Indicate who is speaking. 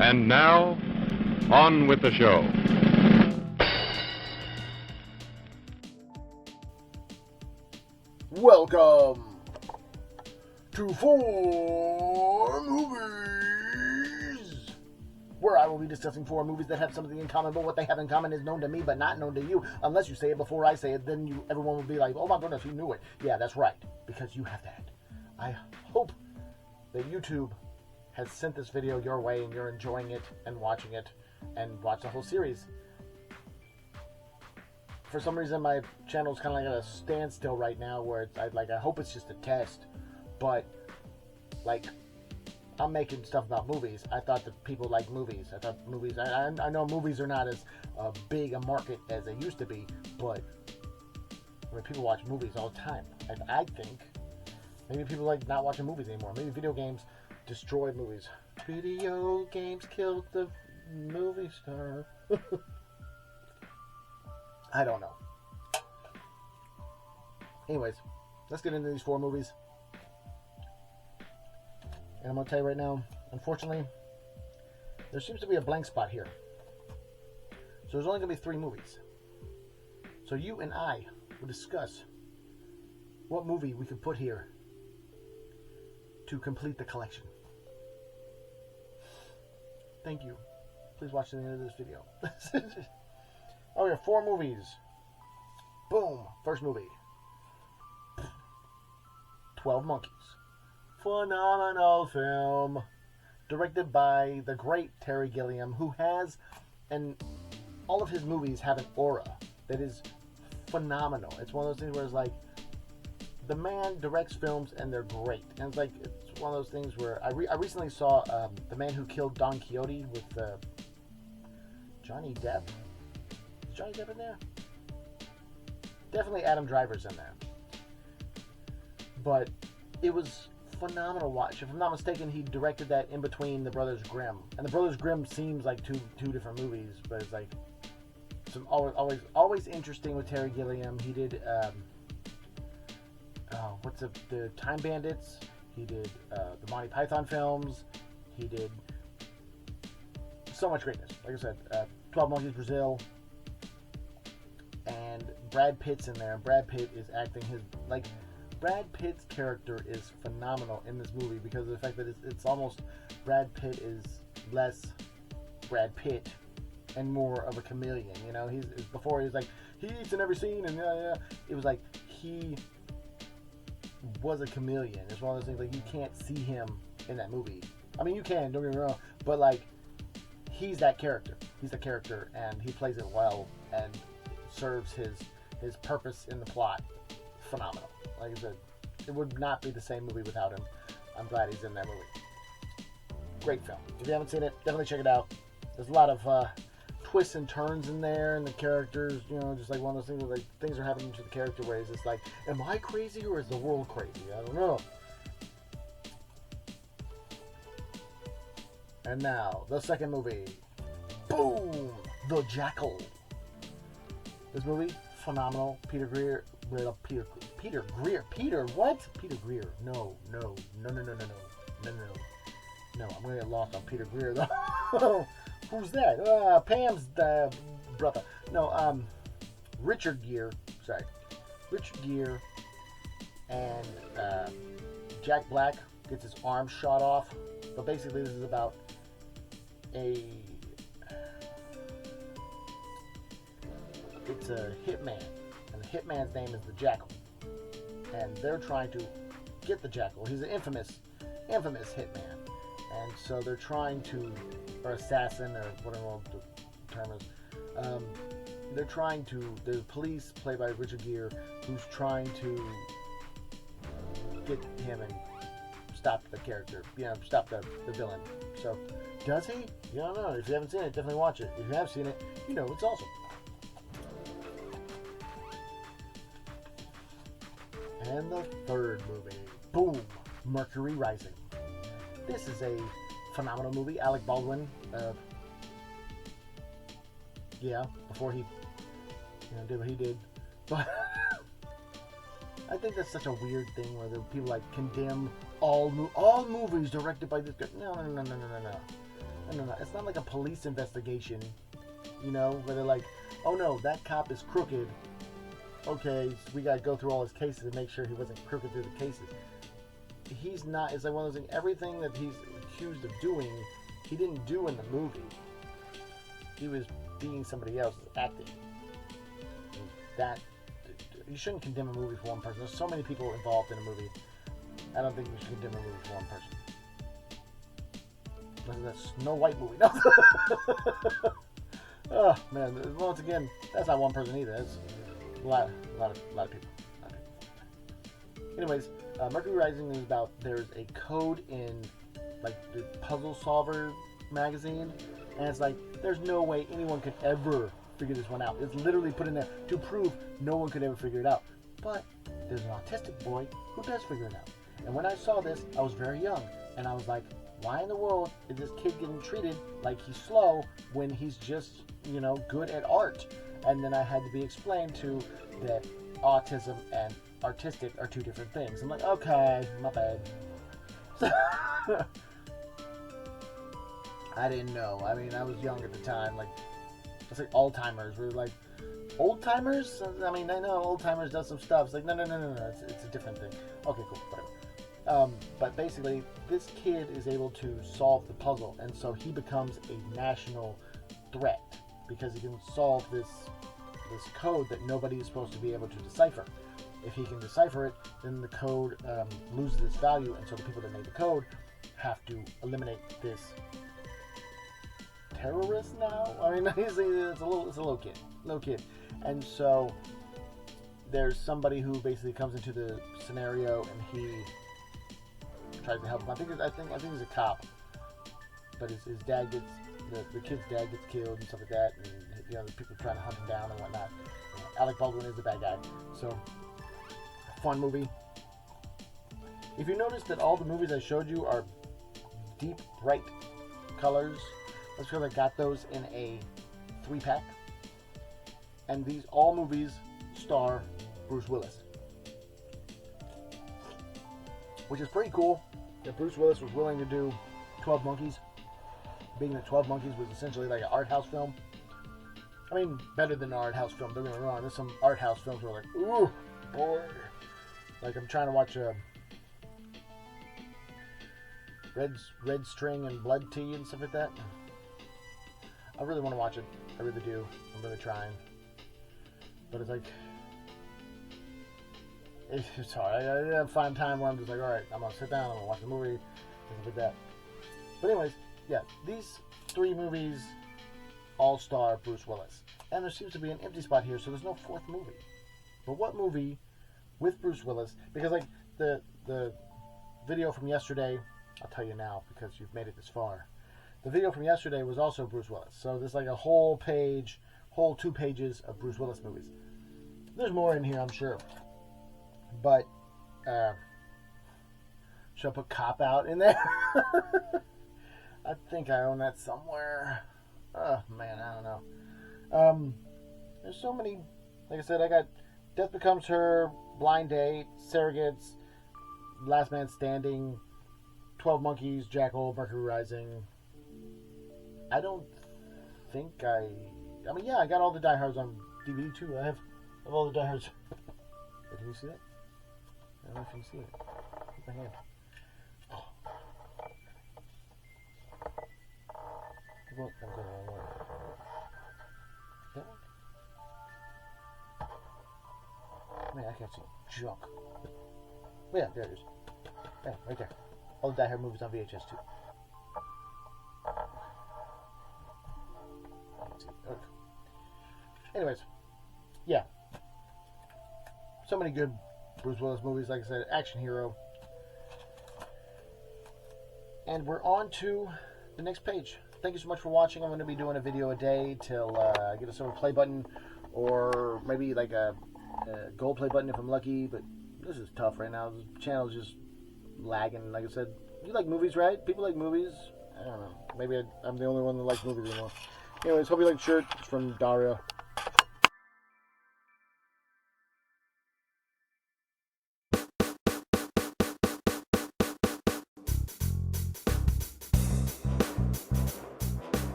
Speaker 1: And now, on with the show.
Speaker 2: Welcome to Four Movies, where I will be discussing four movies that have something in common, but what they have in common is known to me, but not known to you. Unless you say it before I say it, then everyone will be like, oh my goodness, you knew it. Yeah, that's right, because you have that. I hope that YouTube has sent this video your way and you're enjoying it and watch the whole series. For some reason, my channel's kind of like at a standstill right now, where I hope it's just a test, but I'm making stuff about movies. I thought that people like movies. I thought movies. I know movies are not as big a market as they used to be, but people watch movies all the time. I think maybe people like not watching movies anymore. Maybe video games destroyed movies. Video games killed the movie star. I don't know. Anyways, let's get into these four movies. And I'm going to tell you right now, unfortunately, there seems to be a blank spot here. So there's only going to be three movies. So you and I will discuss what movie we could put here to complete the collection. Thank you. Please watch the end of this video. Oh, yeah, four movies. Boom. First movie. 12 Monkeys. Phenomenal film. Directed by the great Terry Gilliam, who has, and all of his movies have an aura that is phenomenal. It's one of those things where it's like, the man directs films and they're great. And it's one of those things where I recently saw The Man Who Killed Don Quixote with Johnny Depp. Is Johnny Depp in there? Definitely Adam Driver's in there. But it was phenomenal watch. If I'm not mistaken, he directed that in between The Brothers Grimm. And The Brothers Grimm seems like two different movies, but it's like some always interesting with Terry Gilliam. He did the Time Bandits. He did the Monty Python films. He did so much greatness. Like I said, 12 Monkeys, Brazil. And Brad Pitt's in there. Brad Pitt is acting Brad Pitt's character is phenomenal in this movie because of the fact that it's almost Brad Pitt is less Brad Pitt and more of a chameleon. You know, before he was like, he eats in every scene, and yeah. It was like he was a chameleon. It's one of those things like you can't see him in that movie. I mean, you can, don't get me wrong, but he's that character. He's the character, and he plays it well and serves his purpose in the plot. Phenomenal. Like I said, it would not be the same movie without him. I'm glad he's in that movie. Great film. If you haven't seen it, definitely check it out. There's a lot of twists and turns in there, and the characters, just like one of those things where things are happening to the character where it's just like, am I crazy or is the world crazy? I don't know. And now, the second movie. Boom! The Jackal. This movie, phenomenal. Peter Greer. No, I'm gonna get lost on Peter Greer though. Who's that? Pam's brother. No, Richard Gere. Sorry. Richard Gere and Jack Black gets his arm shot off. But basically this is about it's a hitman. And the hitman's name is the Jackal. And they're trying to get the Jackal. He's an infamous hitman. And so they're trying to, or assassin, or whatever the term is. They're trying to, the police, played by Richard Gere, who's trying to get him and stop the character, stop the villain. So, does he? You don't know. If you haven't seen it, definitely watch it. If you have seen it, it's awesome. And the third movie, boom, Mercury Rising. This is a phenomenal movie. Alec Baldwin, before he did what he did. But I think that's such a weird thing where the people condemn all movies directed by this guy. No. It's not like a police investigation, you know, where they're like, oh no, that cop is crooked. Okay, so we gotta go through all his cases and make sure he wasn't crooked through the cases. He's not. It's like one of those things. Everything that he's accused of doing, he didn't do in the movie. He was being somebody else, acting. That you shouldn't condemn a movie for one person. There's so many people involved in a movie. I don't think you should condemn a movie for one person. That's Snow White movie. No. Oh man! Once again, that's not one person either. That's a lot of people. Anyways, Mercury Rising is about there's a code in like the Puzzle Solver magazine, and it's like there's no way anyone could ever figure this one out. It's literally put in there to prove no one could ever figure it out. But there's an autistic boy who does figure it out. And when I saw this, I was very young, and I was like, why in the world is this kid getting treated like he's slow when he's just, you know, good at art? And then I had to be explained to that autism and artistic are two different things. I'm like, okay, my bad. I didn't know. I mean, I was young at the time. Like, it's like Alzheimer's. We were like, old timers? I mean, I know old timers does some stuff. It's like, no. It's a different thing. Okay, cool, whatever. But basically, this kid is able to solve the puzzle, and so he becomes a national threat because he can solve this code that nobody is supposed to be able to decipher. If he can decipher it, then the code loses its value, and so the people that made the code have to eliminate this terrorist now. I mean, it's a little kid, and so there's somebody who basically comes into the scenario, and he tries to help him. I think he's a cop, but his dad gets the kid's dad gets killed and stuff like that, and you know the people trying to hunt him down and whatnot. Alec Baldwin is the bad guy, so fun movie. If you notice that all the movies I showed you are deep, bright colors, that's because I got those in a 3-pack. And these all movies star Bruce Willis, which is pretty cool that Bruce Willis was willing to do 12 Monkeys, being that 12 Monkeys was essentially like an art house film. I mean, better than an art house film, don't get me wrong. There's some art house films where like, ooh, boy. Like I'm trying to watch Red String and Blood Tea and stuff like that. I really want to watch it. I really do. I'm really trying. But it's like, it's hard. I find time where I'm just like, alright, I'm going to sit down, I'm going to watch the movie, and stuff like that. But anyways, yeah, these 3 movies all star Bruce Willis. And there seems to be an empty spot here, so there's no 4th movie. But what movie with Bruce Willis? Because like the video from yesterday, I'll tell you now because you've made it this far. The video from yesterday was also Bruce Willis. So there's like a whole 2 pages of Bruce Willis movies. There's more in here, I'm sure. But should I put Cop Out in there? I think I own that somewhere. Oh man, I don't know. There's so many. Like I said, I got Death Becomes Her, Blind Date, Surrogates, Last Man Standing, 12 Monkeys, Jackal, Mercury Rising. I don't think I mean, yeah, I got all the Die Hards on DVD too. I have all the Die Hards. Wait, can you see that? I don't know if you can see it. Look at my hand. Oh. I'm going the wrong way. That one? Man, I can't see junk. Yeah, there it is. Yeah, right there. All the Die Hard movies on VHS too. Anyways, yeah. So many good Bruce Willis movies, like I said, action hero. And we're on to the next page. Thank you so much for watching. I'm going to be doing a video a day till I get a silver play button, or maybe like a gold play button if I'm lucky, but this is tough right now. The channel's just lagging. Like I said, you like movies, right? People like movies. I don't know. Maybe I'm the only one that likes movies anymore. Anyways, hope you like the shirt. It's from Dario.